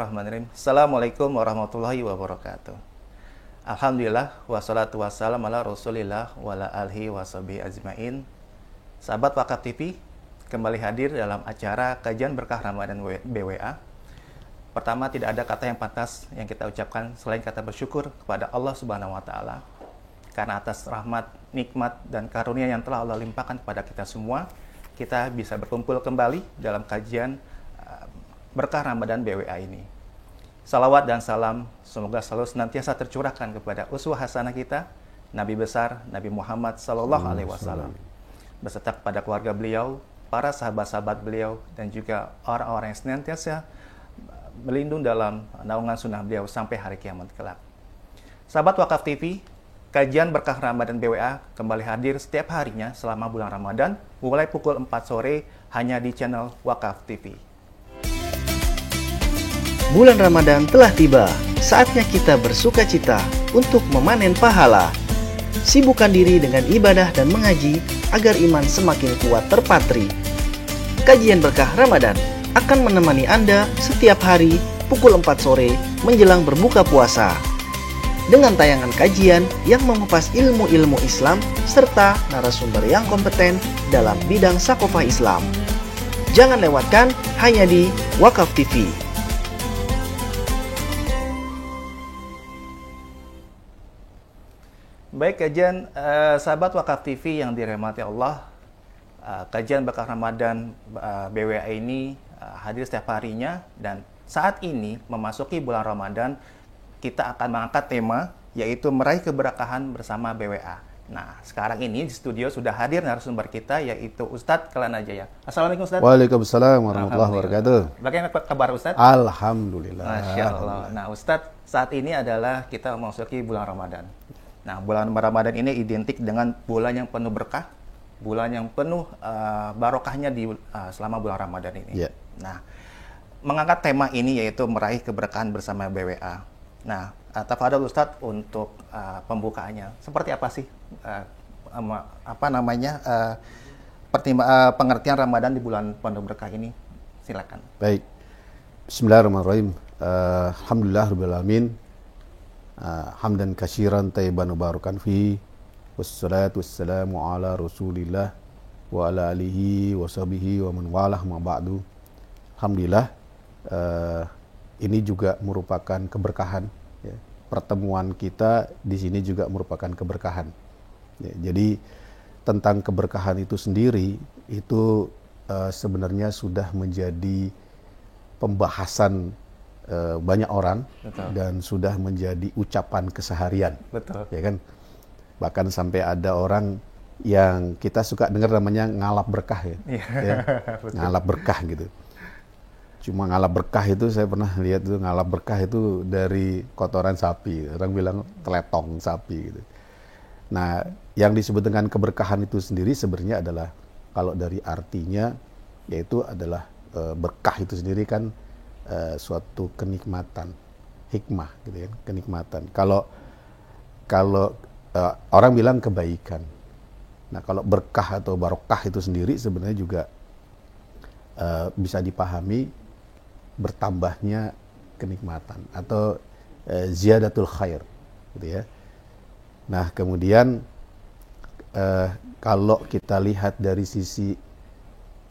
Bismillahirrahmanirrahim. Assalamualaikum warahmatullahi wabarakatuh. Alhamdulillah, wassalatu wassalam ala rasulillah wa ala alihi washabihi ajmain. Sahabat Wakaf TV, kembali hadir dalam acara Kajian Berkah Ramadan BWA. Pertama, tidak ada kata yang pantas yang kita ucapkan selain kata bersyukur kepada Allah Subhanahu wa Ta'ala, karena atas rahmat, nikmat, dan karunia yang telah Allah limpahkan kepada kita semua, kita bisa berkumpul kembali dalam kajian Berkah Ramadan BWA ini. Salawat dan salam semoga selalu senantiasa tercurahkan kepada uswah hasanah kita, Nabi besar Nabi Muhammad Sallallahu Alaihi Wasallam, beserta kepada keluarga beliau, para sahabat-sahabat beliau, dan juga orang-orang yang senantiasa berlindung dalam naungan sunnah beliau sampai hari kiamat kelak. Sahabat Wakaf TV, kajian Berkah Ramadan BWA kembali hadir setiap harinya selama bulan Ramadan, mulai pukul 4 sore hanya di channel Wakaf TV. Bulan Ramadan telah tiba, saatnya kita bersuka cita untuk memanen pahala. Sibukkan diri dengan ibadah dan mengaji agar iman semakin kuat terpatri. Kajian Berkah Ramadan akan menemani Anda setiap hari pukul 4 sore menjelang berbuka puasa. Dengan tayangan kajian yang mengupas ilmu-ilmu Islam serta narasumber yang kompeten dalam bidang sakofah Islam. Jangan lewatkan hanya di Wakaf TV. Baik, kajian sahabat Wakaf TV yang dirahmati Allah, kajian Berkah Ramadan BWA ini hadir setiap harinya, dan saat ini memasuki bulan Ramadan kita akan mengangkat tema yaitu meraih keberkahan bersama BWA. Nah, sekarang ini di studio sudah hadir narasumber kita yaitu Ustadz Kelana Jaya. Assalamualaikum Ustadz. Waalaikumsalam warahmatullahi wabarakatuh. Bagaimana kabar Ustadz? Alhamdulillah. Masya Allah. Nah Ustadz, saat ini adalah kita memasuki bulan Ramadan. Nah, bulan Ramadan ini identik dengan bulan yang penuh berkah, bulan yang penuh barokahnya selama bulan Ramadan ini. Yeah. Nah, mengangkat tema ini yaitu meraih keberkahan bersama BWA. Nah, tafadhol Ustadz untuk pembukaannya. Seperti apa sih pengertian Ramadan di bulan penuh berkah ini? Silakan. Baik. Bismillahirrahmanirrahim. Alhamdulillahirabbil alamin. Hamdan katsiran thayyiban mubarakan fi wassalatu wassalamu ala Rasulillah wa ala alihi wa sahbihi wa man walah ma ba'du. Alhamdulillah, ini juga merupakan keberkahan ya. Pertemuan kita di sini juga merupakan keberkahan. Ya, jadi tentang keberkahan itu sendiri itu sebenarnya sudah menjadi pembahasan banyak orang. Betul. Dan sudah menjadi ucapan keseharian. Betul. Ya kan? Bahkan sampai ada orang yang kita suka dengar namanya ngalap berkah ya. Ya? Ngalap berkah gitu. Cuma ngalap berkah itu saya pernah lihat itu ngalap berkah itu dari kotoran sapi. Orang bilang teletong sapi gitu. Nah, yang disebut dengan keberkahan itu sendiri sebenarnya adalah kalau dari artinya yaitu adalah berkah itu sendiri kan suatu kenikmatan, hikmah gitu ya, kenikmatan. Kalau orang bilang kebaikan. Nah, kalau berkah atau barokah itu sendiri sebenarnya juga bisa dipahami bertambahnya kenikmatan atau ziyadatul khair gitu ya. Nah, kemudian kalau kita lihat dari sisi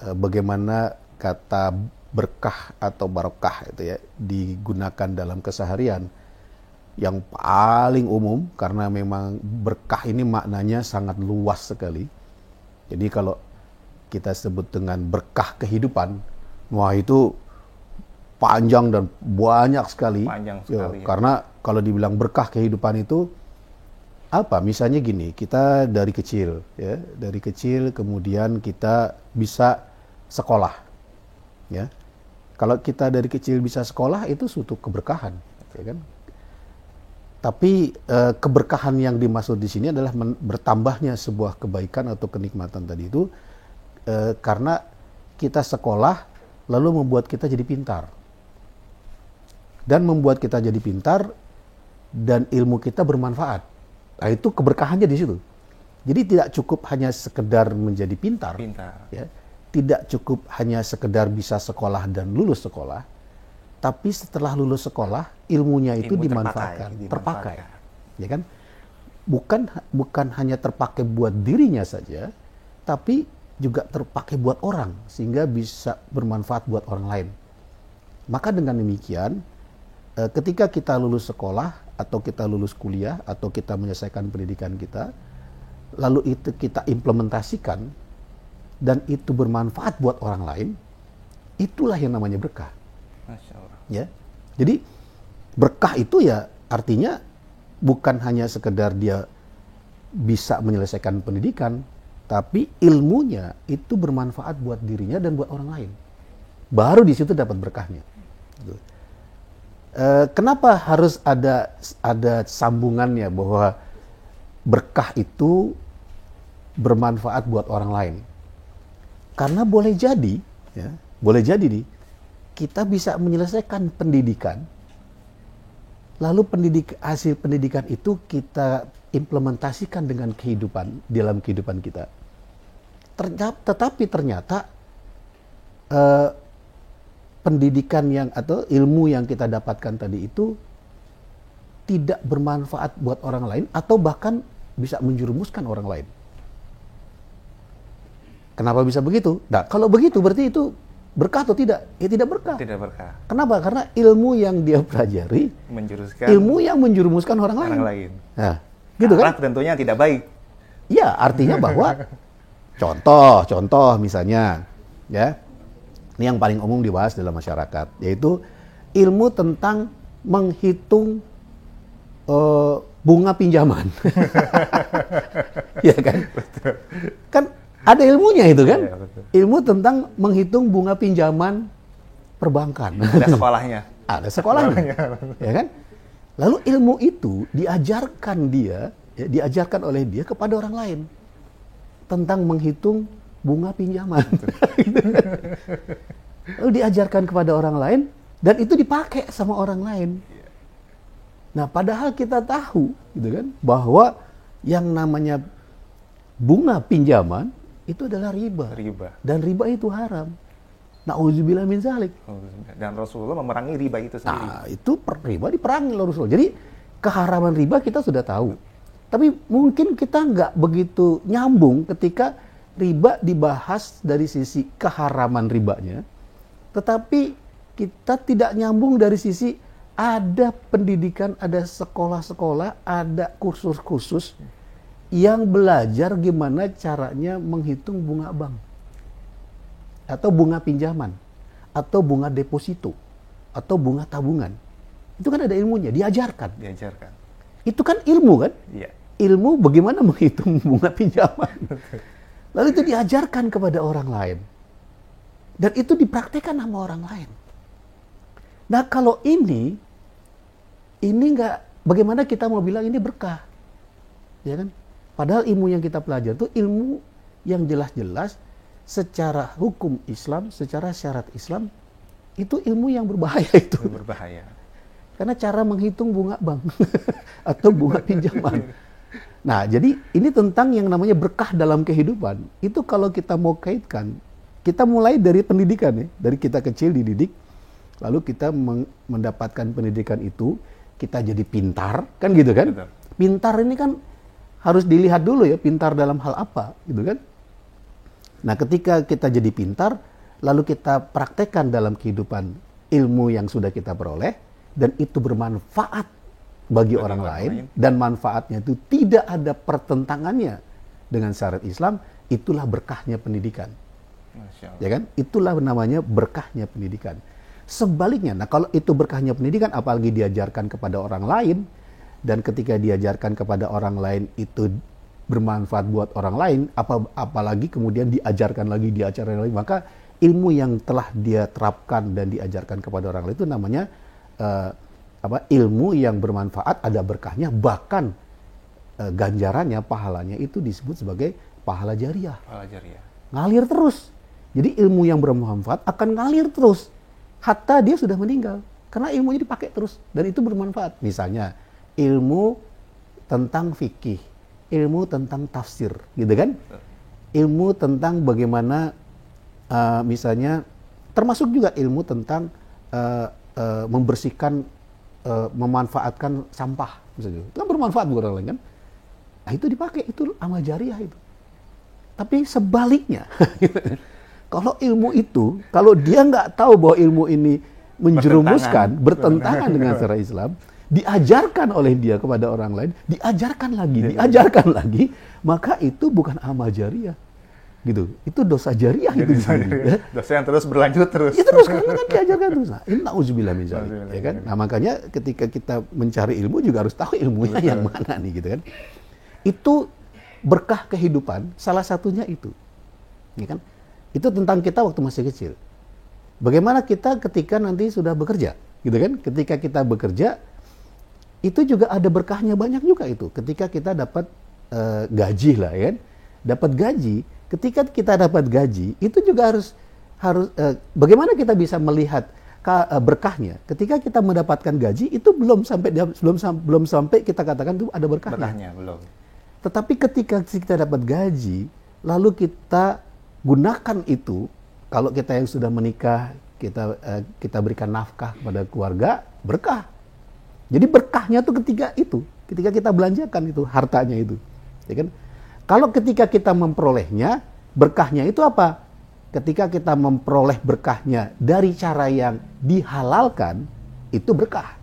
bagaimana kata berkah atau barokah itu ya digunakan dalam keseharian yang paling umum, karena memang berkah ini maknanya sangat luas sekali. Jadi kalau kita sebut dengan berkah kehidupan, wah itu panjang dan banyak sekali. Panjang sekali. Ya. Karena kalau dibilang berkah kehidupan itu apa? Misalnya gini, kita dari kecil ya, dari kecil kemudian kita bisa sekolah. Ya. Kalau kita dari kecil bisa sekolah itu suatu keberkahan, ya kan? Tapi keberkahan yang dimaksud di sini adalah bertambahnya sebuah kebaikan atau kenikmatan tadi itu karena kita sekolah lalu membuat kita jadi pintar. Dan membuat kita jadi pintar dan ilmu kita bermanfaat. Nah, itu keberkahannya di situ. Jadi tidak cukup hanya sekedar menjadi pintar. Ya. Tidak cukup hanya sekedar bisa sekolah dan lulus sekolah, tapi setelah lulus sekolah ilmunya itu Ilmu dimanfaatkan, terpakai. Ya kan? Bukan hanya terpakai buat dirinya saja, tapi juga terpakai buat orang sehingga bisa bermanfaat buat orang lain. Maka dengan demikian, ketika kita lulus sekolah atau kita lulus kuliah atau kita menyelesaikan pendidikan kita, lalu itu kita implementasikan dan itu bermanfaat buat orang lain, itulah yang namanya berkah. Masya Allah. Ya, jadi berkah itu ya artinya bukan hanya sekedar dia bisa menyelesaikan pendidikan, tapi ilmunya itu bermanfaat buat dirinya dan buat orang lain. Baru di situ dapat berkahnya. Gitu. Kenapa harus ada sambungannya bahwa berkah itu bermanfaat buat orang lain? Karena boleh jadi nih, kita bisa menyelesaikan pendidikan, lalu hasil pendidikan itu kita implementasikan dengan dalam kehidupan kita. Tetapi ternyata pendidikan atau ilmu yang kita dapatkan tadi itu tidak bermanfaat buat orang lain atau bahkan bisa menjerumuskan orang lain. Kenapa bisa begitu? Nah, kalau begitu berarti itu berkah atau tidak? Ya tidak berkah. Tidak berkah. Kenapa? Karena ilmu yang dia pelajari ilmu yang menjerumuskan orang lain. Nah, gitu kan? Tentunya tidak baik. Ya, artinya bahwa contoh misalnya, ya, ini yang paling umum dibahas dalam masyarakat, yaitu ilmu tentang menghitung bunga pinjaman. Ya kan? Betul. Kan ada ilmunya itu kan? Ya, ilmu tentang menghitung bunga pinjaman perbankan. Ada sekolahnya. Ada sekolahnya. Ya kan? Lalu ilmu itu diajarkan oleh dia kepada orang lain tentang menghitung bunga pinjaman. Lalu diajarkan kepada orang lain dan itu dipakai sama orang lain. Nah, padahal kita tahu gitu kan bahwa yang namanya bunga pinjaman itu adalah riba. Dan riba itu haram. Na'udzubillah min zalik. Dan Rasulullah memerangi riba itu sendiri. Nah, itu riba diperangi oleh Rasulullah. Jadi keharaman riba kita sudah tahu. Tapi mungkin kita nggak begitu nyambung ketika riba dibahas dari sisi keharaman ribanya. Tetapi kita tidak nyambung dari sisi ada pendidikan, ada sekolah-sekolah, ada kursus-kursus yang belajar gimana caranya menghitung bunga bank atau bunga pinjaman atau bunga deposito atau bunga tabungan. Itu kan ada ilmunya, diajarkan. Itu kan ilmu kan? Iya. Ilmu bagaimana menghitung bunga pinjaman. Lalu itu diajarkan kepada orang lain. Dan itu dipraktekkan sama orang lain. Nah, kalau ini nggak, bagaimana kita mau bilang ini berkah? Ya kan? Padahal ilmu yang kita pelajari itu ilmu yang jelas-jelas secara hukum Islam, secara syarat Islam, itu ilmu yang berbahaya itu. Berbahaya. Karena cara menghitung bunga bank atau bunga pinjaman. Nah, jadi ini tentang yang namanya berkah dalam kehidupan. Itu kalau kita mau kaitkan, kita mulai dari pendidikan ya. Dari kita kecil dididik, lalu kita mendapatkan pendidikan itu, kita jadi pintar, kan gitu kan? Betul. Pintar ini kan harus dilihat dulu ya, pintar dalam hal apa, gitu kan? Nah, ketika kita jadi pintar, lalu kita praktekkan dalam kehidupan ilmu yang sudah kita peroleh, dan itu bermanfaat bagi orang lain, dan manfaatnya itu tidak ada pertentangannya dengan syariat Islam, itulah berkahnya pendidikan. Masya Allah. Ya kan? Itulah namanya berkahnya pendidikan. Sebaliknya, nah kalau itu berkahnya pendidikan, apalagi diajarkan kepada orang lain, dan ketika diajarkan kepada orang lain itu bermanfaat buat orang lain, apalagi kemudian diajarkan lagi, maka ilmu yang telah dia terapkan dan diajarkan kepada orang lain itu namanya ilmu yang bermanfaat, ada berkahnya, bahkan ganjarannya, pahalanya itu disebut sebagai pahala jariah. Ngalir terus. Jadi ilmu yang bermanfaat akan ngalir terus hatta dia sudah meninggal, karena ilmunya dipakai terus dan itu bermanfaat. Misalnya ilmu tentang fikih, ilmu tentang tafsir, gitu kan? Ilmu tentang bagaimana misalnya termasuk juga ilmu tentang membersihkan, memanfaatkan sampah misalnya. Itu kan bermanfaat buat orang lain kan. Nah, itu dipakai, itu amal jariah itu. Tapi sebaliknya, kalau ilmu itu, kalau dia nggak tahu bahwa ilmu ini menjerumuskan, bertentangan dengan syariat Islam, diajarkan oleh dia kepada orang lain, diajarkan lagi, maka itu bukan amal jariah. Gitu. Itu dosa jariah itu sendiri. Ya. Dosa yang terus berlanjut terus. Ya terus karena kan diajarkan terus. Nah, ini na'udzubillah min dzalik, ya kan? Nah, makanya ketika kita mencari ilmu juga harus tahu ilmunya yang mana nih gitu kan. Itu berkah kehidupan, salah satunya itu. Ya kan? Itu tentang kita waktu masih kecil. Bagaimana kita ketika nanti sudah bekerja, gitu kan? Ketika kita bekerja, itu juga ada berkahnya banyak juga itu. Ketika kita dapat gaji lah, ya kan? Dapat gaji. Ketika kita dapat gaji, itu juga harus bagaimana kita bisa melihat berkahnya. Ketika kita mendapatkan gaji, itu belum sampai kita katakan itu ada berkahnya. Berkahnya belum. Tetapi ketika kita dapat gaji, lalu kita gunakan itu, kalau kita yang sudah menikah, kita berikan nafkah kepada keluarga, berkah. Jadi berkahnya tuh ketika kita belanjakan itu hartanya itu, ya kan? Kalau ketika kita memperolehnya, berkahnya itu apa? Ketika kita memperoleh berkahnya dari cara yang dihalalkan, itu berkah.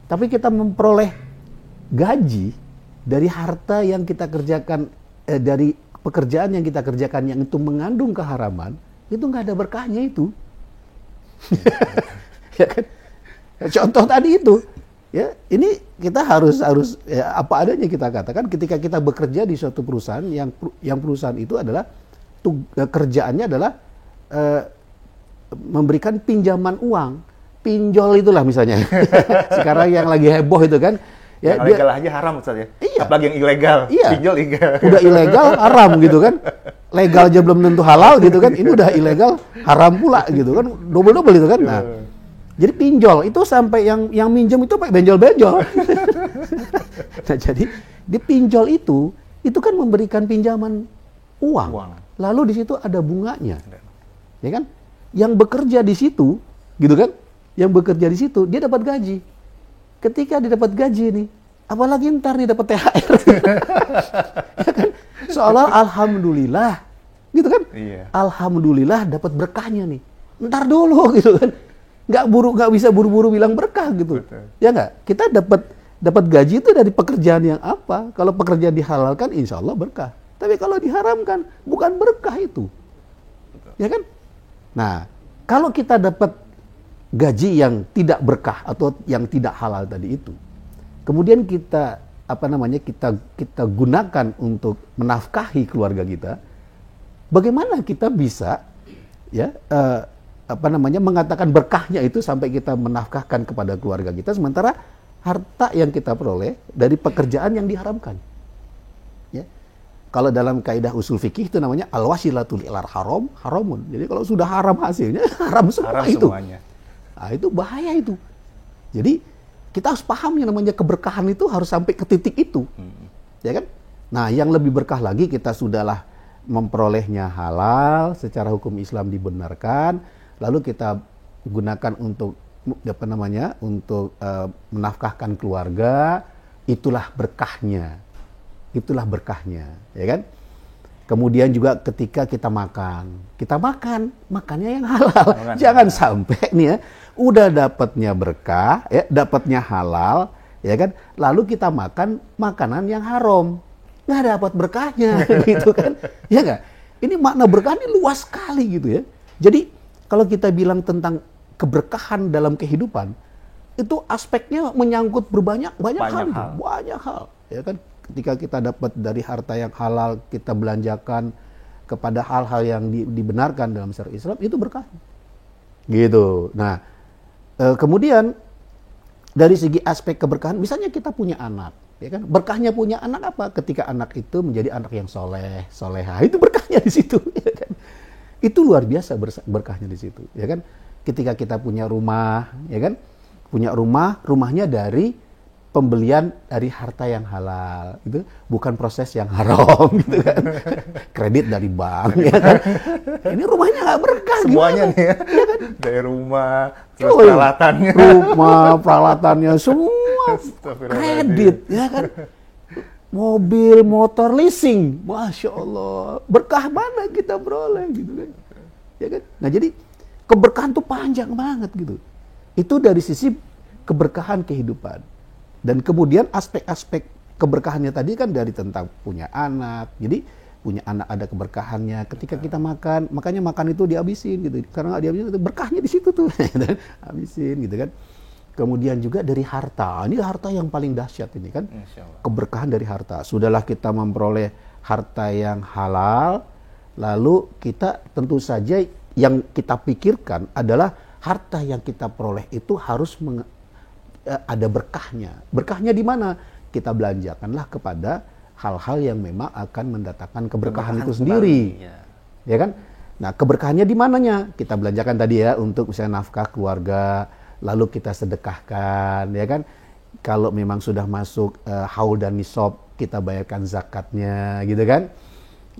Tapi kita memperoleh gaji dari harta yang kita kerjakan, dari pekerjaan yang kita kerjakan yang itu mengandung keharaman, itu nggak ada berkahnya itu. Ya kan? Contoh tadi itu. Ya, ini kita harus ya, apa adanya kita katakan ketika kita bekerja di suatu perusahaan yang perusahaan itu adalah kerjaannya adalah memberikan pinjaman uang, pinjol itulah misalnya. Sekarang yang lagi heboh itu kan. Ya, yang legal aja haram saja. Iya. Apalagi yang ilegal, pinjol ilegal. Udah ilegal haram gitu kan. Legal aja belum tentu halal gitu kan. Ini udah ilegal haram pula gitu kan. Double itu kan. Nah, jadi pinjol itu sampai yang minjem itu pakai benjol-benjol. Nah, jadi di pinjol itu kan memberikan pinjaman uang. Lalu di situ ada bunganya. Ya kan? Yang bekerja di situ, gitu kan? Yang bekerja di situ dia dapat gaji. Ketika dia dapat gaji nih, apalagi ntar dia dapat THR. Ya kan? Seolah alhamdulillah, gitu kan? Iya. Alhamdulillah dapat berkahnya nih. Ntar dulu gitu kan. Nggak bisa buru-buru bilang berkah gitu. Betul. Ya nggak? Kita dapat gaji itu dari pekerjaan yang apa? Kalau pekerjaan dihalalkan, insya Allah berkah. Tapi kalau diharamkan, bukan berkah itu. Betul. Ya kan? Nah, kalau kita dapat gaji yang tidak berkah atau yang tidak halal tadi itu, kemudian kita kita gunakan untuk menafkahi keluarga kita, bagaimana kita bisa ya mengatakan berkahnya itu sampai kita menafkahkan kepada keluarga kita, sementara harta yang kita peroleh dari pekerjaan yang diharamkan. Ya. Kalau dalam kaidah usul fikih itu namanya al-wasilatul ilal haram haramun. Jadi kalau sudah haram hasilnya haram semua itu. Semuanya. Nah, itu bahaya itu. Jadi kita harus paham yang namanya keberkahan itu harus sampai ke titik itu. Ya kan? Nah, yang lebih berkah lagi kita sudahlah memperolehnya halal, secara hukum Islam dibenarkan, lalu kita gunakan untuk untuk menafkahkan keluarga, itulah berkahnya. Itulah berkahnya, ya kan? Kemudian juga ketika kita makannya yang halal. Jangan sampai nih ya, udah dapatnya berkah, ya, dapatnya halal, ya kan? Lalu kita makan makanan yang haram, nggak dapat berkahnya, gitu kan? Ya nggak? Ini makna berkah ini luas sekali gitu ya. Jadi kalau kita bilang tentang keberkahan dalam kehidupan, itu aspeknya menyangkut banyak hal, ya kan? Ketika kita dapat dari harta yang halal, kita belanjakan kepada hal-hal yang dibenarkan dalam syariat Islam, itu berkah. Gitu. Nah, kemudian dari segi aspek keberkahan, misalnya kita punya anak, ya kan? Berkahnya punya anak apa? Ketika anak itu menjadi anak yang soleh, soleha, itu berkahnya di situ, ya kan? Itu luar biasa berkahnya di situ, ya kan? Ketika kita punya rumah, ya kan? Punya rumahnya dari pembelian dari harta yang halal, itu bukan proses yang haram gitu kan. Kredit dari bank ya kan. Ini rumahnya nggak berkah Semuanya gimana? nih ya. Ya kan? Dari rumah, terus Coy, peralatannya. rumah, peralatannya semua kredit ya kan. Mobil, motor, leasing, Masya Allah, berkah mana kita beroleh gitu kan. Ya kan? Nah jadi keberkahan tuh panjang banget gitu. Itu dari sisi keberkahan kehidupan. Dan kemudian aspek-aspek keberkahannya tadi kan dari tentang punya anak. Jadi punya anak ada keberkahannya. Ketika kita makan, makanya makan itu dihabisin gitu. Karena nggak dihabisin, berkahnya di situ tuh. Habisin gitu kan. Kemudian juga dari harta. Ini harta yang paling dahsyat ini kan. Keberkahan dari harta. Sudahlah kita memperoleh harta yang halal, lalu kita tentu saja yang kita pikirkan adalah harta yang kita peroleh itu harus ada berkahnya. Berkahnya di mana? Kita belanjakanlah kepada hal-hal yang memang akan mendatangkan keberkahan itu sendiri. Ya kan? Nah, keberkahannya di mananya? Kita belanjakan tadi ya untuk misalnya nafkah keluarga, lalu kita sedekahkan, ya kan? Kalau memang sudah masuk haul dan nisab, kita bayarkan zakatnya, gitu kan?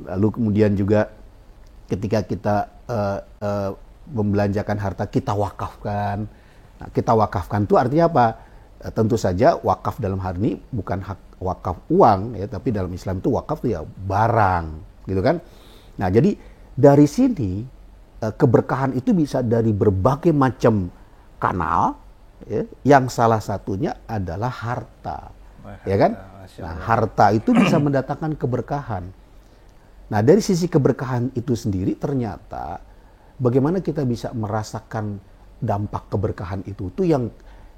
Lalu kemudian juga ketika kita membelanjakan harta, kita wakafkan. Nah, kita wakafkan itu artinya apa? Tentu saja wakaf dalam hal ini bukan hak wakaf uang ya, tapi dalam Islam itu wakaf itu ya barang, gitu kan? Nah, jadi dari sini keberkahan itu bisa dari berbagai macam kanal, ya, yang salah satunya adalah harta, ya kan? Nah, harta itu bisa mendatangkan keberkahan. Nah, dari sisi keberkahan itu sendiri ternyata bagaimana kita bisa merasakan dampak keberkahan itu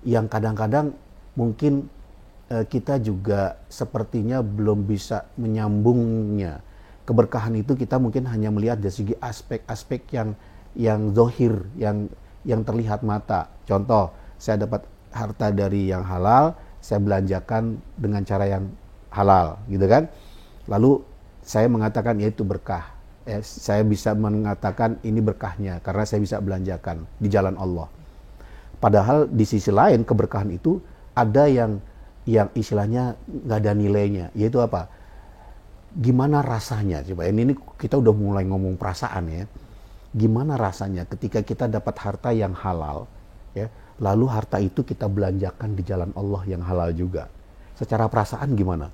yang kadang-kadang mungkin kita juga sepertinya belum bisa menyambungnya. Keberkahan itu kita mungkin hanya melihat dari segi aspek-aspek yang zahir, yang terlihat mata. Contoh, saya dapat harta dari yang halal, saya belanjakan dengan cara yang halal, gitu kan? Lalu saya mengatakan ya itu berkah. Saya bisa mengatakan ini berkahnya karena saya bisa belanjakan di jalan Allah. Padahal di sisi lain keberkahan itu ada yang istilahnya nggak ada nilainya, yaitu apa? Gimana rasanya? Coba ini kita udah mulai ngomong perasaan ya. Gimana rasanya ketika kita dapat harta yang halal, ya, lalu harta itu kita belanjakan di jalan Allah yang halal juga. Secara perasaan gimana?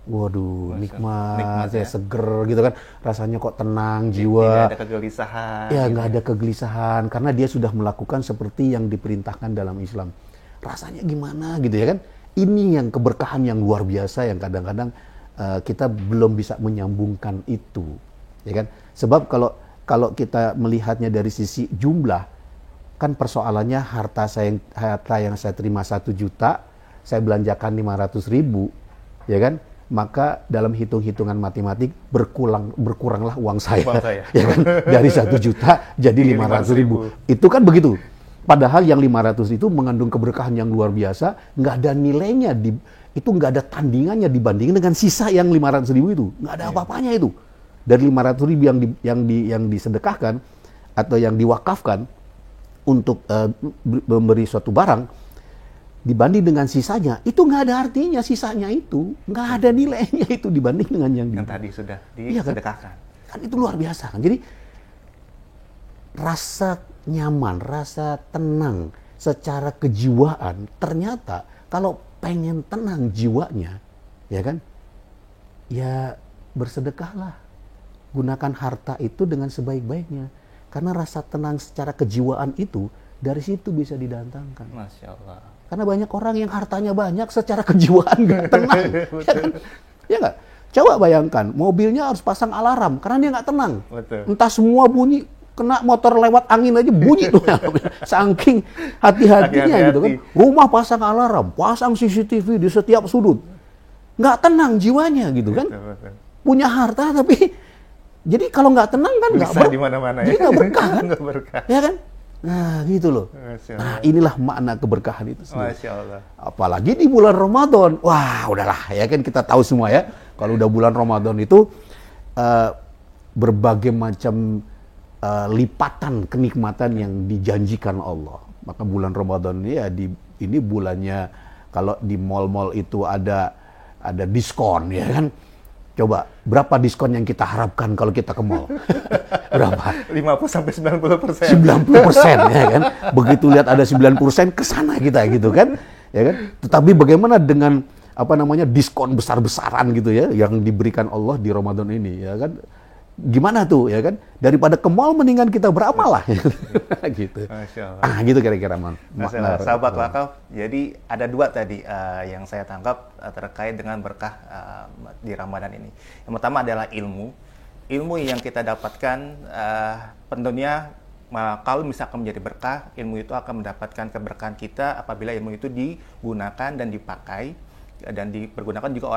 Waduh, nikmat ya, seger gitu kan, rasanya kok tenang jiwa. Tidak ada kegelisahan. Ya, nggak ada kegelisahan karena dia sudah melakukan seperti yang diperintahkan dalam Islam. Rasanya gimana gitu ya kan? Ini yang keberkahan yang luar biasa yang kadang-kadang kita belum bisa menyambungkan itu, ya kan? Sebab kalau kita melihatnya dari sisi jumlah, kan persoalannya harta yang saya terima 1 juta, saya belanjakan 500.000, ya kan? Maka dalam hitung-hitungan matematik berkuranglah uang saya. Ya kan? Dari 1 juta jadi 500.000. Itu kan begitu. Padahal yang 500 itu mengandung keberkahan yang luar biasa, nggak ada nilainya, itu nggak ada tandingannya dibandingin dengan sisa yang 500.000 itu. Nggak ada apa-apanya itu. Dari 500.000 yang disedekahkan atau yang diwakafkan untuk memberi suatu barang, dibanding dengan sisanya, itu nggak ada artinya. Sisanya itu nggak ada nilainya itu dibanding dengan yang tadi sudah disedekahkan. Kan itu luar biasa kan. Jadi rasa nyaman, rasa tenang secara kejiwaan, ternyata kalau pengen tenang jiwanya, ya kan, ya bersedekahlah, gunakan harta itu dengan sebaik-baiknya, karena rasa tenang secara kejiwaan itu dari situ bisa didatangkan. Masya Allah. Karena banyak orang yang hartanya banyak secara kejiwaan nggak tenang, ya kan? Ya nggak? Coba bayangkan, mobilnya harus pasang alarm karena dia nggak tenang. Betul. Entah semua bunyi, kena motor lewat angin aja bunyi tuh, saking hati-hatinya gitu kan. Rumah pasang alarm, pasang CCTV di setiap sudut, nggak tenang jiwanya gitu kan. Betul. Punya harta tapi, jadi kalau nggak tenang kan nggak di mana-mana ya. Jadi nggak berkah kan? Nggak berkah. Ya kan? Nah gitu loh. Nah inilah makna keberkahan itu sendiri. Masya Allah. Apalagi di bulan Ramadan. Wah udahlah ya kan, kita tahu semua ya. Kalau udah bulan Ramadan itu berbagai macam lipatan kenikmatan yang dijanjikan Allah. Maka bulan Ramadan ini ya ini bulannya kalau di mall-mall itu ada diskon ya kan. Coba berapa diskon yang kita harapkan kalau kita ke mall? Berapa? 50-90%. 90% ya kan. Begitu lihat ada 90% ke sana kita gitu kan. Ya kan? Tetapi bagaimana dengan diskon besar-besaran gitu ya yang diberikan Allah di Ramadan ini ya kan? Gimana tuh ya kan? Daripada ke mall mendingan kita beramal lah gitu. Masya Allah. Gitu kira-kira makna. Sahabat wakaf, jadi ada dua tadi yang saya tangkap terkait dengan berkah di Ramadan ini. Yang pertama adalah ilmu yang kita dapatkan tentunya kalau misalkan menjadi berkah, ilmu itu akan mendapatkan keberkahan kita apabila ilmu itu digunakan dan dipakai dan dipergunakan juga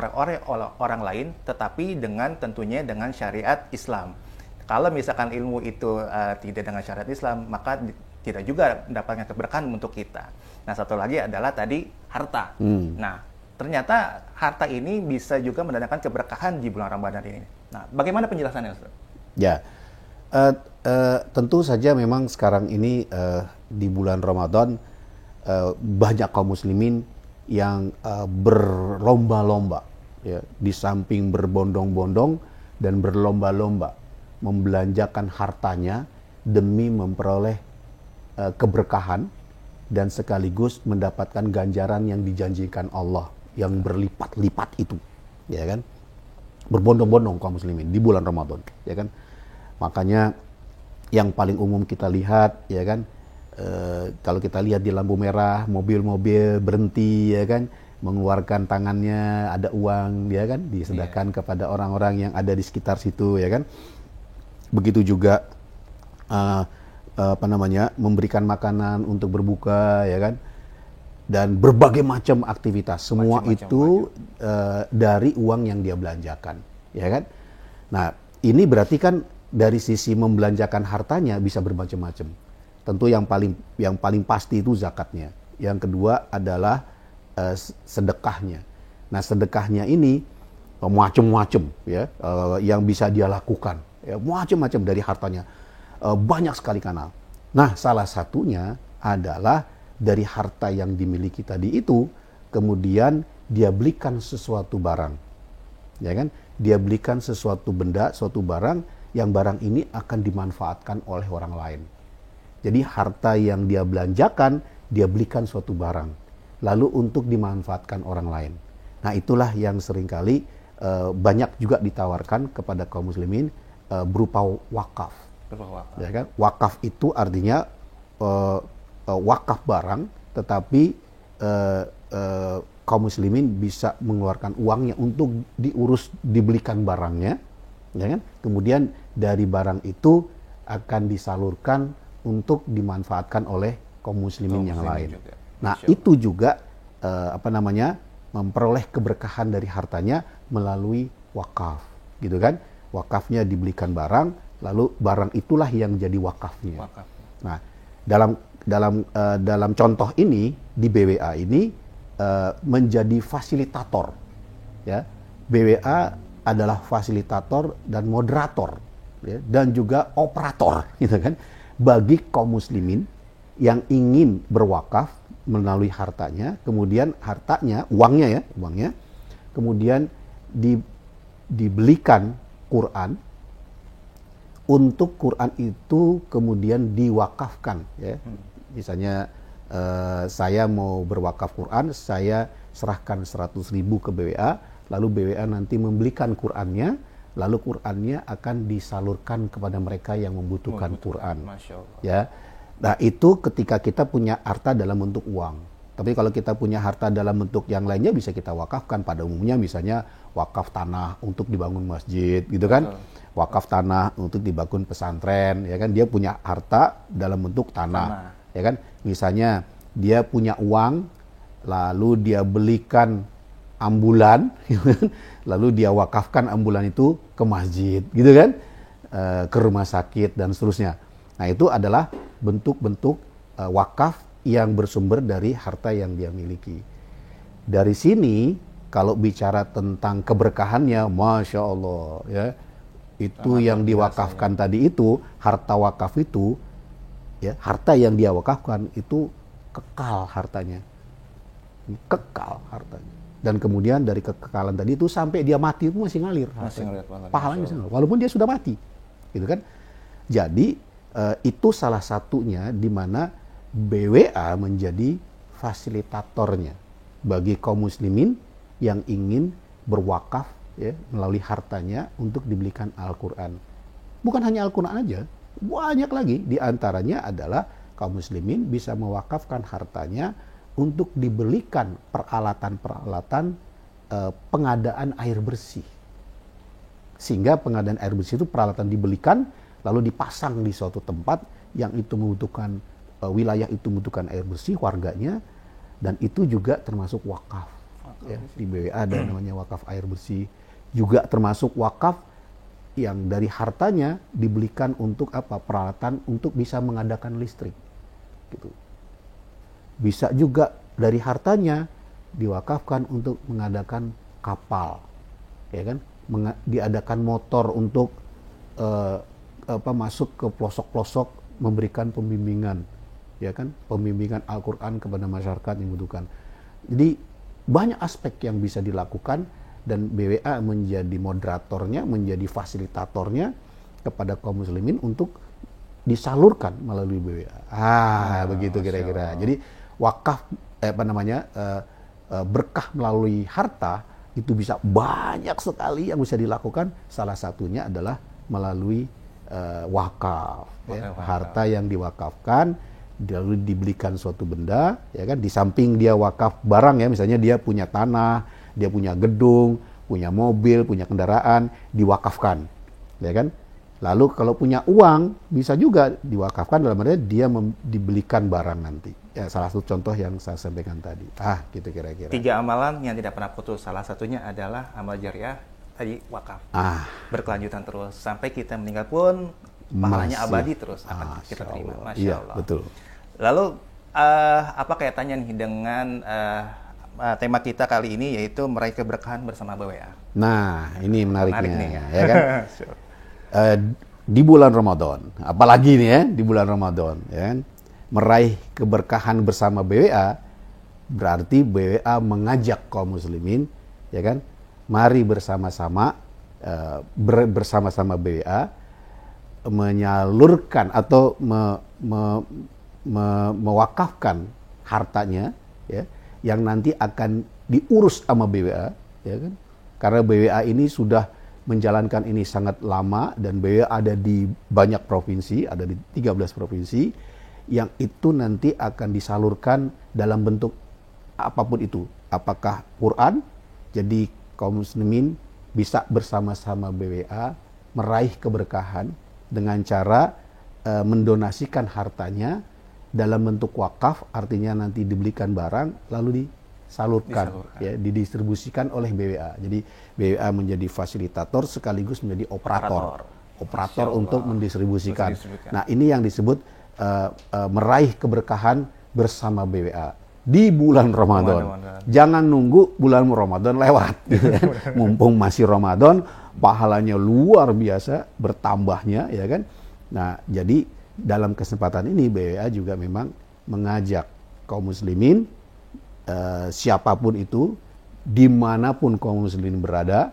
orang lain, tetapi tentunya dengan syariat Islam. Kalau misalkan ilmu itu tidak dengan syariat Islam, maka tidak juga mendapatkan keberkahan untuk kita. Nah, satu lagi adalah tadi harta. Nah, ternyata harta ini bisa juga mendatangkan keberkahan di bulan Ramadan ini. Nah, bagaimana penjelasannya, Ustaz? Ya, tentu saja memang sekarang ini di bulan Ramadan banyak kaum muslimin yang berlomba-lomba, ya, di samping berbondong-bondong dan berlomba-lomba membelanjakan hartanya demi memperoleh keberkahan dan sekaligus mendapatkan ganjaran yang dijanjikan Allah yang berlipat-lipat itu, ya kan? Berbondong-bondong kaum muslimin di bulan Ramadan, ya kan? Makanya yang paling umum kita lihat, ya kan? Kalau kita lihat di lampu merah, mobil-mobil berhenti, ya kan, mengeluarkan tangannya, ada uang, ya kan, disedekahkan kepada orang-orang yang ada di sekitar situ, ya kan. Begitu juga memberikan makanan untuk berbuka, ya kan, dan berbagai macam aktivitas, semua itu dari uang yang dia belanjakan, ya kan. Nah, ini berarti kan dari sisi membelanjakan hartanya bisa bermacam-macam. Tentu yang paling pasti itu zakatnya. Yang kedua adalah sedekahnya. Nah, sedekahnya ini macam-macam ya, yang bisa dia lakukan. Ya, macam-macam dari hartanya. Banyak sekali kanal. Nah, salah satunya adalah dari harta yang dimiliki tadi itu, kemudian dia belikan sesuatu barang. Ya kan? Dia belikan sesuatu benda, suatu barang, yang barang ini akan dimanfaatkan oleh orang lain. Jadi harta yang dia belanjakan, dia belikan suatu barang, lalu untuk dimanfaatkan orang lain. Nah, itulah yang seringkali banyak juga ditawarkan kepada kaum muslimin berupa wakaf. Ya kan? Wakaf itu artinya wakaf barang, tetapi kaum muslimin bisa mengeluarkan uangnya untuk dibelikan barangnya, ya kan? Kemudian dari barang itu akan disalurkan untuk dimanfaatkan oleh kaum muslimin yang lain. Juga. Nah, itu juga memperoleh keberkahan dari hartanya melalui wakaf, gitu kan? Wakafnya dibelikan barang, lalu barang itulah yang jadi wakafnya. Nah, dalam contoh ini di BWA ini menjadi fasilitator, ya. BWA adalah fasilitator dan moderator, ya, dan juga operator, gitu kan? Bagi kaum muslimin yang ingin berwakaf melalui hartanya, kemudian hartanya, uangnya, kemudian dibelikan Quran, untuk Quran itu kemudian diwakafkan, ya. Misalnya saya mau berwakaf Quran, saya serahkan 100.000 ke BWA, lalu BWA nanti membelikan Qurannya, lalu Qurannya akan disalurkan kepada mereka yang membutuhkan Quran. Masya Allah. Ya, nah itu ketika kita punya harta dalam bentuk uang. Tapi kalau kita punya harta dalam bentuk yang lainnya bisa kita wakafkan. Pada umumnya misalnya wakaf tanah untuk dibangun masjid, gitu kan? Wakaf tanah untuk dibangun pesantren, ya kan? Dia punya harta dalam bentuk tanah, ya kan? Misalnya dia punya uang, lalu dia belikan ambulan, lalu dia wakafkan ambulan itu ke masjid, gitu kan, ke rumah sakit dan seterusnya. Nah, itu adalah bentuk-bentuk wakaf yang bersumber dari harta yang dia miliki. Dari sini, kalau bicara tentang keberkahannya, Masya Allah, ya, itu sangat yang diwakafkan tadi itu, harta wakaf itu, ya, harta yang dia wakafkan itu kekal hartanya. kekal hartanya. Dan kemudian dari kekekalan tadi itu sampai dia mati itu masih ngalir. Masih ngalir pahalanya masih ngalir, walaupun dia sudah mati. Gitu kan? Jadi itu salah satunya di mana BWA menjadi fasilitatornya bagi kaum muslimin yang ingin berwakaf ya, melalui hartanya untuk dibelikan Al-Quran. Bukan hanya Al-Quran aja, banyak lagi. Di antaranya adalah kaum muslimin bisa mewakafkan hartanya untuk dibelikan peralatan-peralatan pengadaan air bersih. Sehingga pengadaan air bersih itu peralatan dibelikan, lalu dipasang di suatu tempat yang itu membutuhkan, wilayah itu membutuhkan air bersih, warganya, dan itu juga termasuk wakaf. Ya, di BWA ada namanya wakaf air bersih. Juga termasuk wakaf yang dari hartanya dibelikan untuk apa? Peralatan untuk bisa mengadakan listrik. Gitu. Bisa juga dari hartanya diwakafkan untuk mengadakan kapal, ya kan? Diadakan motor untuk masuk ke pelosok-pelosok memberikan pembimbingan, ya kan? Pembimbingan Al-Quran kepada masyarakat yang membutuhkan. Jadi banyak aspek yang bisa dilakukan dan BWA menjadi moderatornya, menjadi fasilitatornya kepada kaum muslimin untuk disalurkan melalui BWA. Begitu kira-kira. Jadi wakaf berkah melalui harta itu bisa banyak sekali yang bisa dilakukan. Salah satunya adalah melalui wakaf. Ya. Harta yang diwakafkan lalu dibelikan suatu benda, ya kan? Di samping dia wakaf barang, ya, misalnya dia punya tanah, dia punya gedung, punya mobil, punya kendaraan, diwakafkan, ya kan? Lalu kalau punya uang bisa juga diwakafkan, dalam artinya dia dibelikan barang nanti. Ya, salah satu contoh yang saya sampaikan tadi. Gitu kira-kira. 3 amalan yang tidak pernah putus. Salah satunya adalah amal jariah tadi wakaf. Berkelanjutan terus sampai kita meninggal pun pahalanya abadi terus akan kita terima. Masya Allah. Betul. Lalu apa kaitannya nih dengan tema kita kali ini, yaitu meraih keberkahan bersama BWA? Nah, ini menariknya, ya kan? Di bulan Ramadan, apalagi nih ya, di bulan Ramadan, ya kan? Meraih keberkahan bersama BWA berarti BWA mengajak kaum muslimin, ya kan? Mari bersama-sama bersama-sama BWA menyalurkan atau mewakafkan hartanya, ya, yang nanti akan diurus sama BWA, ya kan? Karena BWA ini sudah menjalankan ini sangat lama dan BWA ada di banyak provinsi, ada di 13 provinsi, yang itu nanti akan disalurkan dalam bentuk apapun itu. Apakah Quran, jadi kaum muslimin bisa bersama-sama BWA meraih keberkahan dengan cara mendonasikan hartanya dalam bentuk wakaf, artinya nanti dibelikan barang lalu disalurkan. Ya, didistribusikan oleh BWA. Jadi BWA menjadi fasilitator sekaligus menjadi operator untuk mendistribusikan. Nah, ini yang disebut meraih keberkahan bersama BWA di bulan Ramadan. Jangan nunggu bulan Ramadan lewat, gitu kan? Mumpung masih Ramadan, pahalanya luar biasa bertambahnya, ya kan? Nah, jadi dalam kesempatan ini BWA juga memang mengajak kaum muslimin, siapapun itu, dimanapun kaum muslimin berada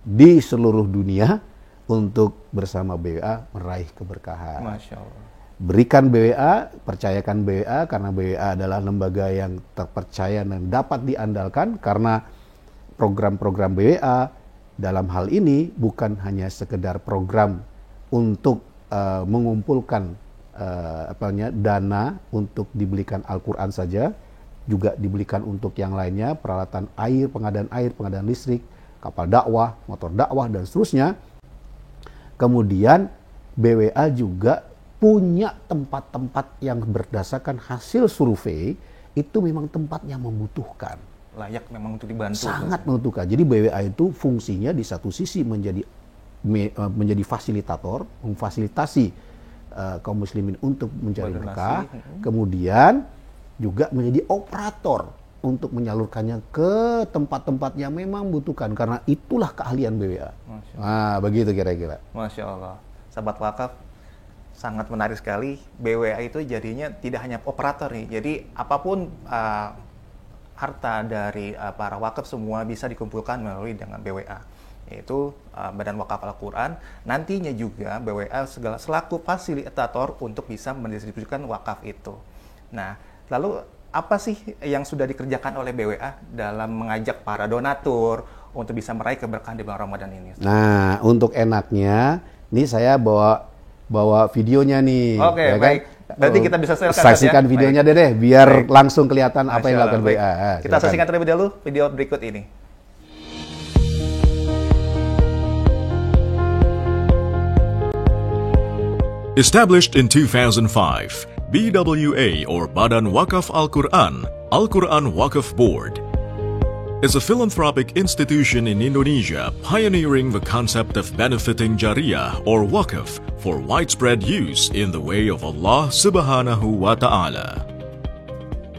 di seluruh dunia, untuk bersama BWA meraih keberkahan. Masya Allah. Berikan BWA, percayakan BWA, karena BWA adalah lembaga yang terpercaya dan dapat diandalkan, karena program-program BWA dalam hal ini bukan hanya sekedar program untuk mengumpulkan dana untuk dibelikan Al-Quran saja, juga dibelikan untuk yang lainnya, peralatan air, pengadaan listrik, kapal dakwah, motor dakwah, dan seterusnya. Kemudian BWA juga punya tempat-tempat yang berdasarkan hasil survei itu memang tempat yang membutuhkan. Layak memang untuk dibantu. Sangat membutuhkan. Jadi BWA itu fungsinya di satu sisi menjadi fasilitator, memfasilitasi kaum muslimin untuk mencari berkah, kemudian juga menjadi operator untuk menyalurkannya ke tempat-tempat yang memang membutuhkan, karena itulah keahlian BWA. Nah, begitu kira-kira. Masya Allah. Sahabat wakaf, sangat menarik sekali. BWA itu jadinya tidak hanya operator nih. Jadi apapun harta dari para wakaf semua bisa dikumpulkan melalui dengan BWA, yaitu Badan Wakaf Al-Quran. Nantinya juga BWA selaku fasilitator untuk bisa mendistribusikan wakaf itu. Nah, lalu apa sih yang sudah dikerjakan oleh BWA dalam mengajak para donatur untuk bisa meraih keberkahan di bulan Ramadan ini? Nah, untuk enaknya, ini saya bawa videonya nih. Oke, ya baik. kan? Berarti kita bisa saksikan ya? videonya Baik. deh, biar Baik. langsung kelihatan apa yang dilakukan Baik. BWA. Kita Silakan. saksikan terlebih dahulu video berikut ini. Established in 2005, BWA or Badan Wakaf Al-Quran, Al-Quran Wakaf Board, is a philanthropic institution in Indonesia pioneering the concept of benefiting Jariyah or Wakaf for widespread use in the way of Allah Subhanahu wa Ta'ala.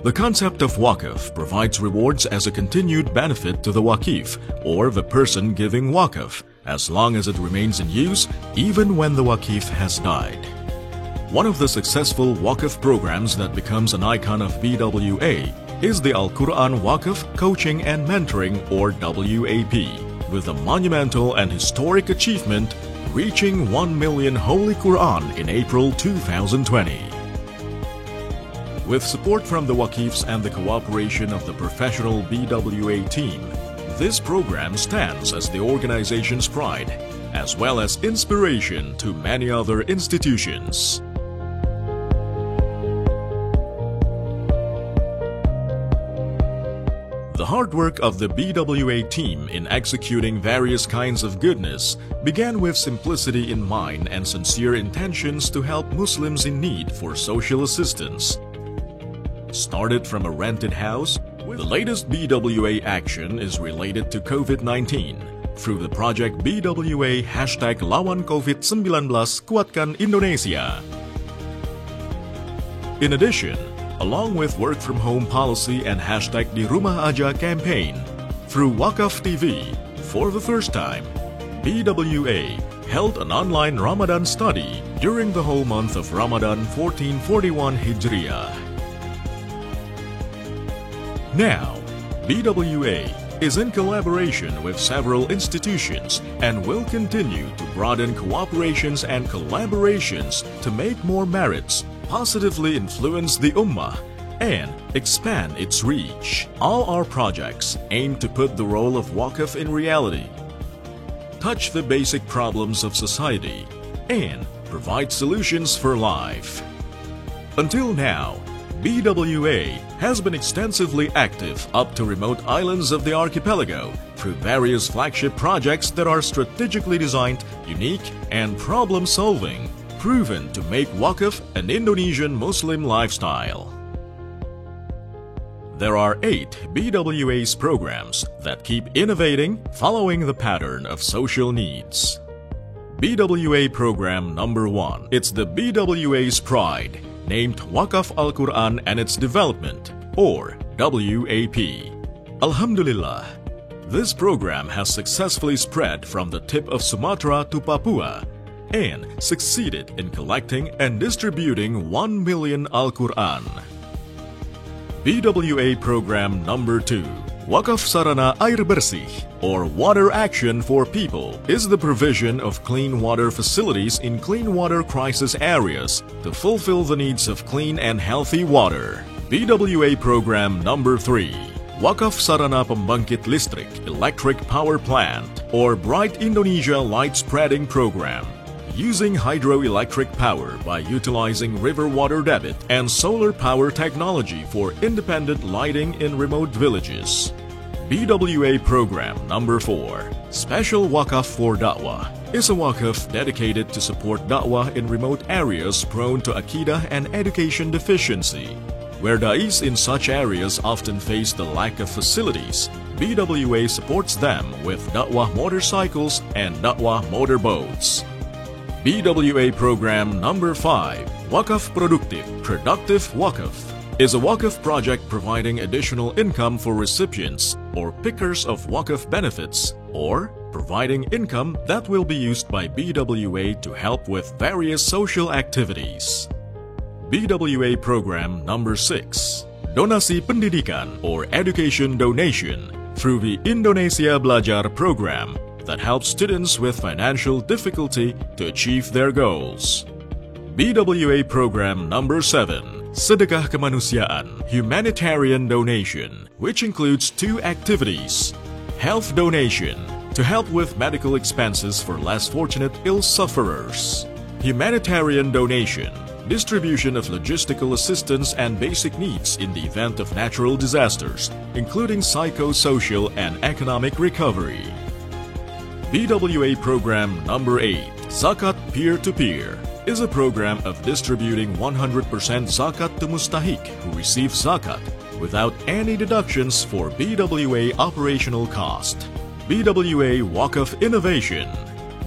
The concept of Wakaf provides rewards as a continued benefit to the Wakif or the person giving Wakaf, as long as it remains in use even when the Wakif has died. One of the successful Wakaf programs that becomes an icon of BWA is the Al-Quran Wakaf Coaching and Mentoring or WAP, with a monumental and historic achievement reaching 1 million Holy Quran in April 2020. With support from the Wakifs and the cooperation of the professional BWA team, this program stands as the organization's pride, as well as inspiration to many other institutions. The hard work of the BWA team in executing various kinds of goodness began with simplicity in mind and sincere intentions to help Muslims in need for social assistance. Started from a rented house, the latest BWA action is related to COVID-19 through the project BWA #Lawan COVID-19 Kuatkan Indonesia. In addition, along with work from home policy and #Di Rumah Aja campaign, through Wakaf TV, for the first time, BWA held an online Ramadan study during the whole month of Ramadan 1441 Hijriah. Now, BWA is in collaboration with several institutions and will continue to broaden cooperations and collaborations to make more merits, positively influence the Ummah, and expand its reach. All our projects aim to put the role of Wakaf in reality, touch the basic problems of society, and provide solutions for life. Until now, BWA has been extensively active up to remote islands of the archipelago through various flagship projects that are strategically designed, unique, and problem-solving, proven to make Wakaf an Indonesian Muslim lifestyle. There are 8 BWA's programs that keep innovating following the pattern of social needs. BWA Program Number 1. It's the BWA's pride, named Wakaf Al-Quran and its Development, or WAP. Alhamdulillah, this program has successfully spread from the tip of Sumatra to Papua and succeeded in collecting and distributing 1 million Al-Quran. BWA Program Number 2. Wakaf Sarana Air Bersih, or Water Action for People, is the provision of clean water facilities in clean water crisis areas to fulfill the needs of clean and healthy water. BWA Program Number 3. Wakaf Sarana Pembangkit Listrik Electric Power Plant, or Bright Indonesia Light Spreading Program, using hydroelectric power by utilizing river water debit and solar power technology for independent lighting in remote villages. BWA Program Number 4. Special Wakaf for Da'wah is a wakaf dedicated to support da'wah in remote areas prone to akidah and education deficiency, where da'is in such areas often face the lack of facilities. BWA supports them with da'wah motorcycles and da'wah motorboats. BWA Program Number 5. Wakaf Produktif, Productive Wakaf, is a wakaf project providing additional income for recipients or pickers of wakaf benefits, or providing income that will be used by BWA to help with various social activities. BWA Program Number 6. donasi pendidikan or education donation through the Indonesia Belajar program that helps students with financial difficulty to achieve their goals. BWA program number 7, Sedekah Kemanusiaan, humanitarian donation, which includes 2 activities. Health donation, to help with medical expenses for less fortunate ill sufferers. Humanitarian donation, distribution of logistical assistance and basic needs in the event of natural disasters, including psychosocial and economic recovery. BWA program number 8, Zakat Peer-to-Peer, is a program of distributing 100% zakat to mustahik who receive zakat without any deductions for BWA operational cost. BWA Wakaf Innovation.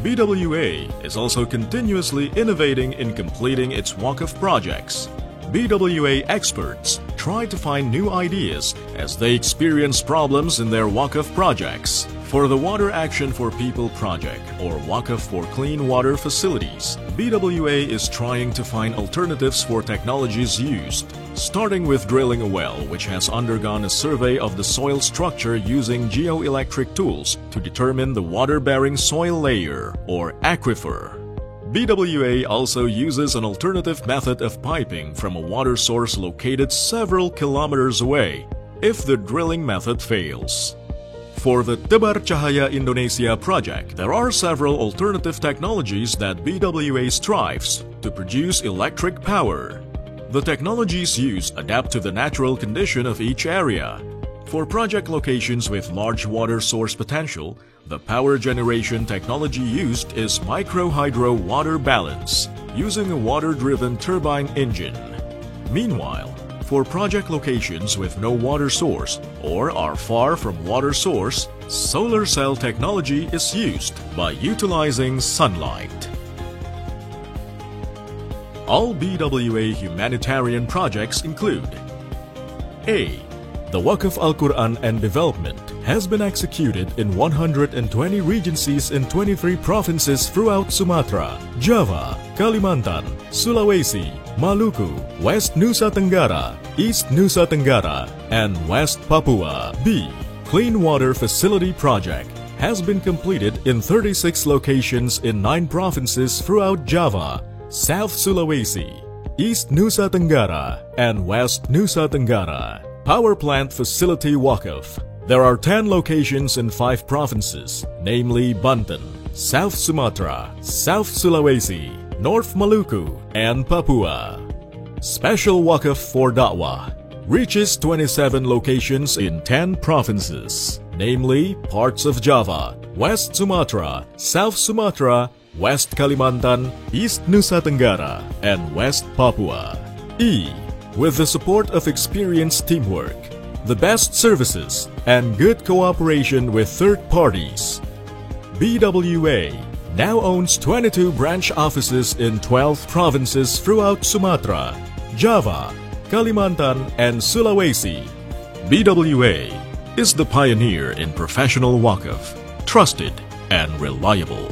BWA is also continuously innovating in completing its Wakaf projects. BWA experts try to find new ideas as they experience problems in their Wakaf projects. For the Water Action for People project, or Wakaf for Clean Water Facilities, BWA is trying to find alternatives for technologies used, starting with drilling a well which has undergone a survey of the soil structure using geoelectric tools to determine the water-bearing soil layer, or aquifer. BWA also uses an alternative method of piping from a water source located several kilometers away if the drilling method fails. For the Tebar Cahaya Indonesia project, there are several alternative technologies that BWA strives to produce electric power. The technologies used adapt to the natural condition of each area. For project locations with large water source potential, the power generation technology used is micro-hydro water balance, using a water-driven turbine engine. Meanwhile, for project locations with no water source or are far from water source, solar cell technology is used by utilizing sunlight. All BWA humanitarian projects include: A. The Wakaf Al-Quran and Development has been executed in 120 regencies in 23 provinces throughout Sumatra, Java, Kalimantan, Sulawesi, Maluku, West Nusa Tenggara, East Nusa Tenggara, and West Papua. B. Clean Water Facility Project has been completed in 36 locations in 9 provinces throughout Java, South Sulawesi, East Nusa Tenggara, and West Nusa Tenggara. Power Plant Facility Wakaf. There are 10 locations in 5 provinces, namely Banten, South Sumatra, South Sulawesi, North Maluku, and Papua. Special Wakaf for Da'wah reaches 27 locations in 10 provinces, namely parts of Java, West Sumatra, South Sumatra, West Kalimantan, East Nusa Tenggara, and West Papua. E. With the support of experienced teamwork, the best services, and good cooperation with third parties, BWA now owns 22 branch offices in 12 provinces throughout Sumatra, Java, Kalimantan, and Sulawesi. BWA is the pioneer in professional wakaf, trusted and reliable.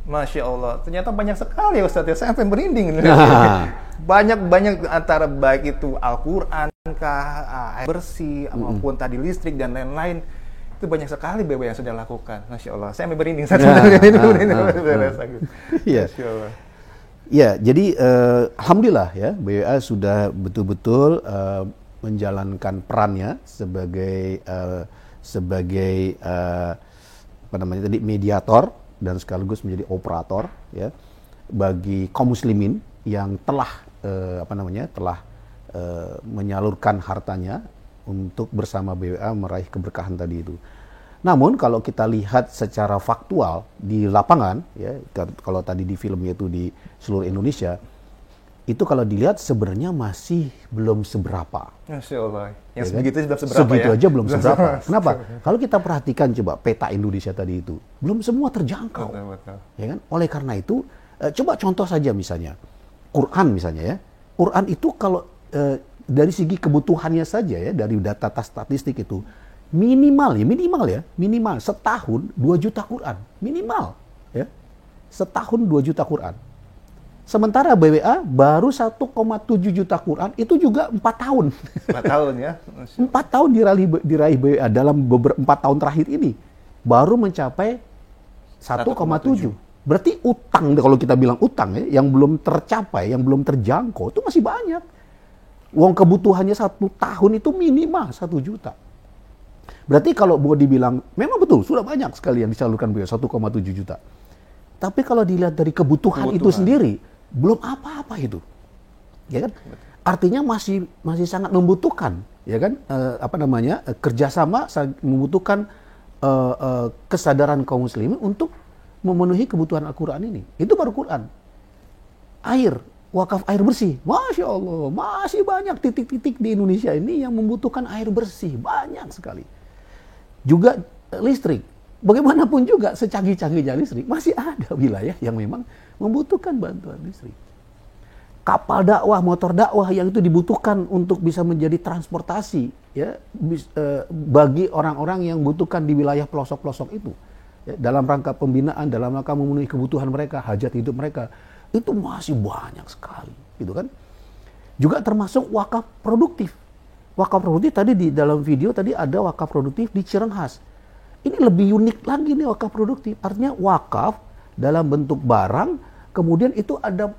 Masya Allah, ternyata banyak sekali Ustadz ya, saya sampai merinding. Banyak antara baik itu Al-Quran kah, air bersih, maupun tadi listrik dan lain-lain. Itu banyak sekali BWA yang sudah lakukan. Masya Allah, saya sampai merinding. Iya. Ya, jadi alhamdulillah ya, BWA sudah betul-betul menjalankan perannya sebagai apa namanya tadi, mediator dan sekaligus menjadi operator ya bagi kaum muslimin yang telah menyalurkan hartanya untuk bersama BWA meraih keberkahan tadi itu. Namun kalau kita lihat secara faktual di lapangan ya, kalau tadi di film itu di seluruh Indonesia, itu kalau dilihat sebenarnya masih belum seberapa. Masya Allah. Yang ya sebegitu kan? belum seberapa Segitu ya? aja belum seberapa. Kenapa? Kalau kita perhatikan coba peta Indonesia tadi itu, belum semua terjangkau. Betul. Ya kan? Oleh karena itu, coba contoh saja misalnya, Quran misalnya ya. Quran itu kalau dari segi kebutuhannya saja ya, dari data statistik itu minimal setahun 2 juta Quran, minimal ya. Setahun 2 juta Quran. Sementara BWA baru 1,7 juta Quran, itu juga 4 tahun. 4 tahun ya. 4 tahun diraih BWA dalam beberapa 4 tahun terakhir ini baru mencapai 1,7. Berarti utang, kalau kita bilang utang ya, yang belum tercapai, yang belum terjangkau itu masih banyak. Uang kebutuhannya 1 tahun itu minimal 1 juta. Berarti kalau mau dibilang, memang betul sudah banyak sekali yang disalurkan BWA 1,7 juta. Tapi kalau dilihat dari kebutuhan itu sendiri, belum apa-apa itu. Ya kan? Artinya masih sangat membutuhkan, ya kan? Kerjasama, membutuhkan kesadaran kaum muslimin untuk memenuhi kebutuhan Al-Quran ini. Itu baru Quran. Air, wakaf air bersih. Masya Allah, masih banyak titik-titik di Indonesia ini yang membutuhkan air bersih. Banyak sekali. Juga listrik. Bagaimanapun juga, secanggih-canggihnya listrik, masih ada wilayah yang memang membutuhkan bantuan listrik. Kapal dakwah, motor dakwah yang itu dibutuhkan untuk bisa menjadi transportasi ya, bagi orang-orang yang membutuhkan di wilayah pelosok-pelosok itu. Ya, dalam rangka pembinaan, dalam rangka memenuhi kebutuhan mereka, hajat hidup mereka, itu masih banyak sekali, gitu kan? Juga termasuk wakaf produktif. Wakaf produktif tadi di dalam video tadi ada wakaf produktif di Cirenghas. Ini lebih unik lagi nih wakaf produktif. Artinya wakaf dalam bentuk barang, kemudian itu ada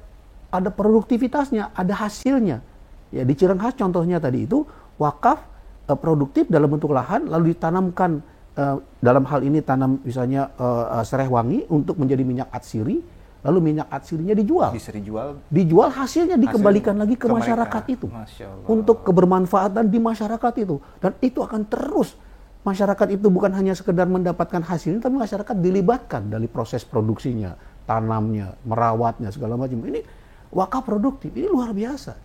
produktivitasnya, ada hasilnya. Ya, di Cirenghas contohnya tadi itu wakaf produktif dalam bentuk lahan, lalu ditanamkan dalam hal ini tanam misalnya sereh wangi untuk menjadi minyak atsiri, lalu minyak atsirinya dijual. Bisa dijual. Dijual, hasilnya dikembalikan lagi ke masyarakat itu. Untuk kebermanfaatan di masyarakat itu. Dan itu akan terus. Masyarakat itu bukan hanya sekedar mendapatkan hasilnya, tapi masyarakat dilibatkan dari proses produksinya, tanamnya, merawatnya, segala macam. Ini wakaf produktif, ini luar biasa.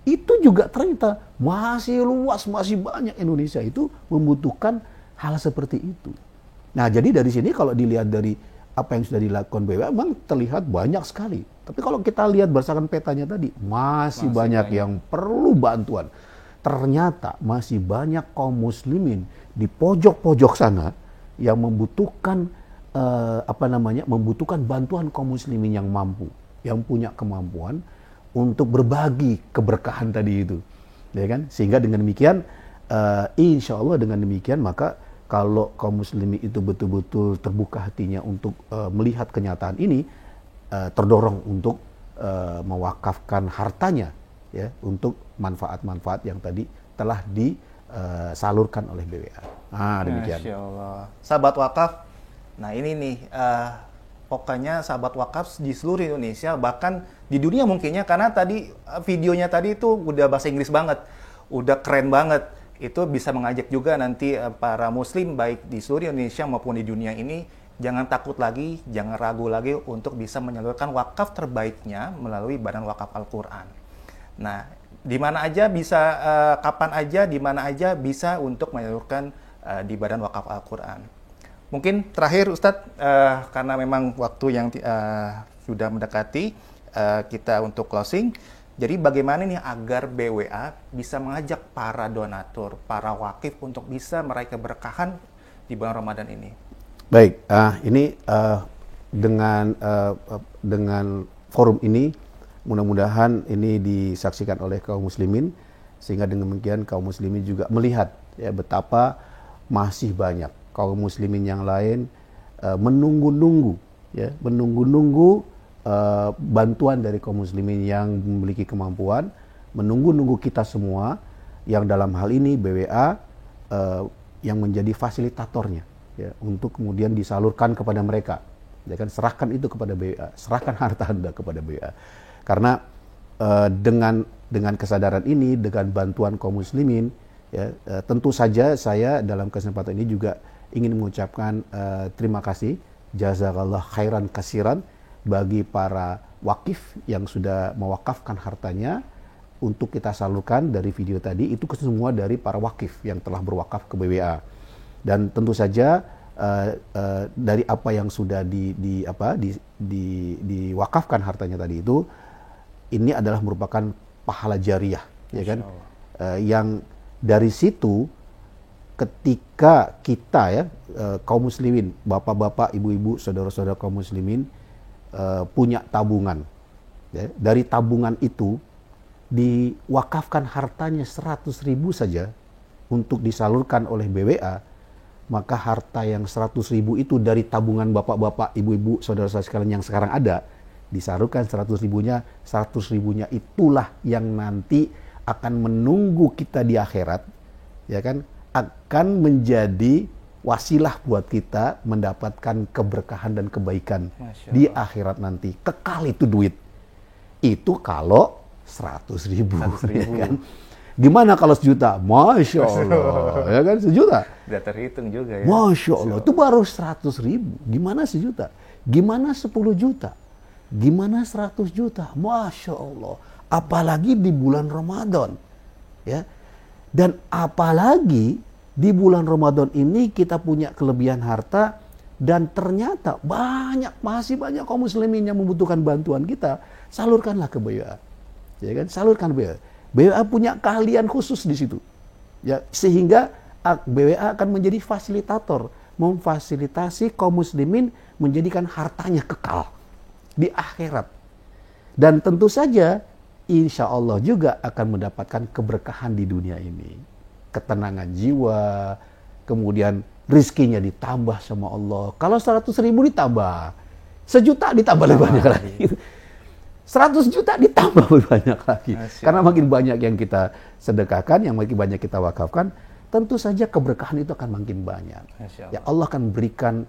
Itu juga ternyata masih luas, masih banyak Indonesia itu membutuhkan hal seperti itu. Nah, jadi dari sini kalau dilihat dari apa yang sudah dilakukan BWA, memang terlihat banyak sekali. Tapi kalau kita lihat berdasarkan petanya tadi, masih banyak yang perlu bantuan. Ternyata masih banyak kaum muslimin di pojok-pojok sana yang membutuhkan membutuhkan bantuan kaum muslimin yang mampu, yang punya kemampuan untuk berbagi keberkahan tadi itu, ya kan? Sehingga dengan demikian, insya Allah dengan demikian maka kalau kaum muslimin itu betul-betul terbuka hatinya untuk melihat kenyataan ini, terdorong untuk mewakafkan hartanya, ya, untuk manfaat-manfaat yang tadi telah disalurkan oleh BWA. Nah, demikian. Masya Allah. Sahabat wakaf, nah ini nih, pokoknya sahabat wakaf di seluruh Indonesia, bahkan di dunia mungkinnya, karena tadi videonya tadi itu udah bahasa Inggris banget, udah keren banget. Itu bisa mengajak juga nanti para muslim baik di seluruh Indonesia maupun di dunia ini, jangan takut lagi, jangan ragu lagi untuk bisa menyalurkan wakaf terbaiknya melalui Badan Wakaf Al-Quran. Nah, di mana aja bisa, kapan aja, di mana aja bisa untuk menyalurkan di Badan Wakaf Al-Quran. Mungkin terakhir Ustadz, karena memang waktu yang sudah mendekati, kita untuk closing. Jadi bagaimana nih agar BWA bisa mengajak para donatur, para wakif untuk bisa meraih keberkahan di bulan Ramadan ini? Baik, ini dengan forum ini mudah-mudahan ini disaksikan oleh kaum muslimin, sehingga dengan demikian kaum muslimin juga melihat ya betapa masih banyak kaum muslimin yang lain menunggu-nunggu bantuan dari kaum muslimin yang memiliki kemampuan, menunggu-nunggu kita semua yang dalam hal ini BWA yang menjadi fasilitatornya, ya, untuk kemudian disalurkan kepada mereka. Ya kan, serahkan itu kepada BWA, serahkan harta Anda kepada BWA. Karena dengan kesadaran ini, dengan bantuan kaum muslimin, ya, tentu saja saya dalam kesempatan ini juga ingin mengucapkan terima kasih, jazakallah khairan kasiran, bagi para wakif yang sudah mewakafkan hartanya untuk kita salurkan. Dari video tadi itu semua dari para wakif yang telah berwakaf ke BWA. Dan tentu saja dari apa yang sudah diwakafkan hartanya tadi itu, ini adalah merupakan pahala jariah, ya kan? Yang dari situ ketika kita ya kaum muslimin, bapak-bapak, ibu-ibu, saudara-saudara kaum muslimin punya tabungan, ya, dari tabungan itu diwakafkan hartanya 100.000 saja untuk disalurkan oleh BWA, maka harta yang 100.000 itu dari tabungan bapak-bapak, ibu-ibu, saudara-saudara sekalian yang sekarang ada, disalurkan 100.000-nya, 100.000-nya itulah yang nanti akan menunggu kita di akhirat, ya kan, akan menjadi wasilah buat kita mendapatkan keberkahan dan kebaikan di akhirat nanti. Kekal itu duit. Itu kalau 100.000, ya kan? Gimana kalau 1 juta? Masya Allah, ya kan, 1 juta. Udah terhitung juga ya. Masya Allah, itu baru 100.000. Gimana 1 juta? Gimana 10 juta? Gimana 100 juta? Masya Allah. Apalagi di bulan Ramadan, ya. Dan apalagi di bulan Ramadan ini kita punya kelebihan harta dan ternyata masih banyak kaum muslimin yang membutuhkan bantuan kita. Salurkanlah ke BWA, ya kan? Salurkan BWA. BWA punya keahlian khusus di situ, ya, sehingga BWA akan menjadi fasilitator, memfasilitasi kaum muslimin menjadikan hartanya kekal di akhirat. Dan tentu saja insya Allah juga akan mendapatkan keberkahan di dunia ini. Ketenangan jiwa, kemudian rizkinya ditambah sama Allah. Kalau 100.000 ditambah, 1 juta ditambah lebih banyak lagi. 100 juta ditambah lebih banyak lagi. Karena makin banyak yang kita sedekahkan, yang makin banyak kita wakafkan, tentu saja keberkahan itu akan makin banyak. Ya, Allah akan memberikan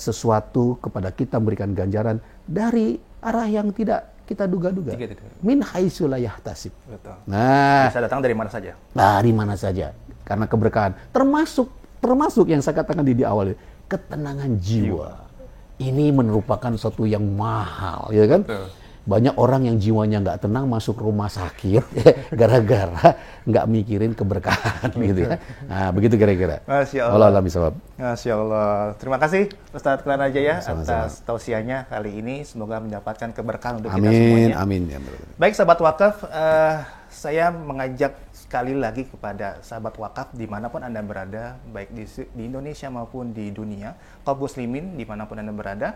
sesuatu kepada kita, memberikan ganjaran dari arah yang tidak kita duga-duga. Min haitsu la yahtasib. Betul. Nah, bisa datang dari mana saja. Dari mana saja. Karena keberkahan. Termasuk yang saya katakan di awal, ketenangan jiwa. Ini merupakan sesuatu yang mahal, ya kan? Betul. Banyak orang yang jiwanya nggak tenang masuk rumah sakit gara-gara nggak mikirin keberkahan gitu ya. Nah, begitu kira-kira. Masya Allah. Masya Allah. Terima kasih Ustadz Kelana Jaya atas tausiahnya kali ini. Semoga mendapatkan keberkahan untuk kita semuanya. Amin. Baik sahabat wakaf, saya mengajak sekali lagi kepada sahabat wakaf dimanapun Anda berada, baik di Indonesia maupun di dunia, kaum muslimin dimanapun Anda berada,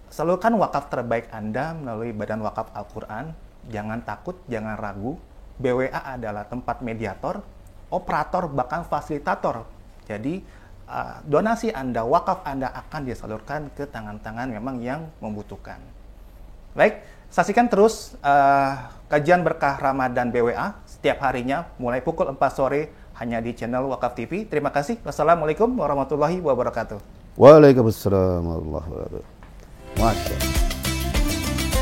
salurkan wakaf terbaik Anda melalui Badan Wakaf Al-Quran. Jangan takut, jangan ragu. BWA adalah tempat mediator, operator, bahkan fasilitator. Jadi donasi Anda, wakaf Anda akan disalurkan ke tangan-tangan memang yang membutuhkan. Baik, saksikan terus kajian berkah Ramadan BWA setiap harinya mulai pukul 4 sore hanya di channel Wakaf TV. Terima kasih. Wassalamualaikum warahmatullahi wabarakatuh. Waalaikumsalam warahmatullahi wabarakatuh. Masya.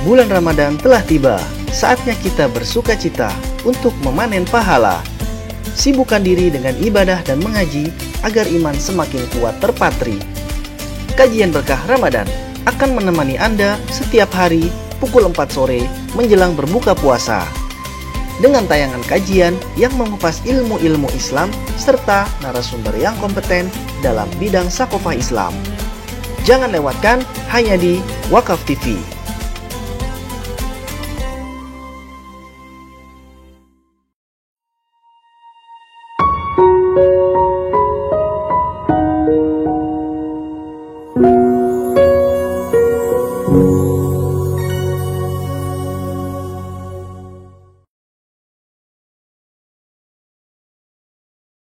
Bulan Ramadan telah tiba, saatnya kita bersuka cita untuk memanen pahala. Sibukkan diri dengan ibadah dan mengaji agar iman semakin kuat terpatri. Kajian berkah Ramadan akan menemani Anda setiap hari pukul 4 sore menjelang berbuka puasa. Dengan tayangan kajian yang mengupas ilmu-ilmu Islam serta narasumber yang kompeten dalam bidang sakofah Islam. Jangan lewatkan hanya di Wakaf TV.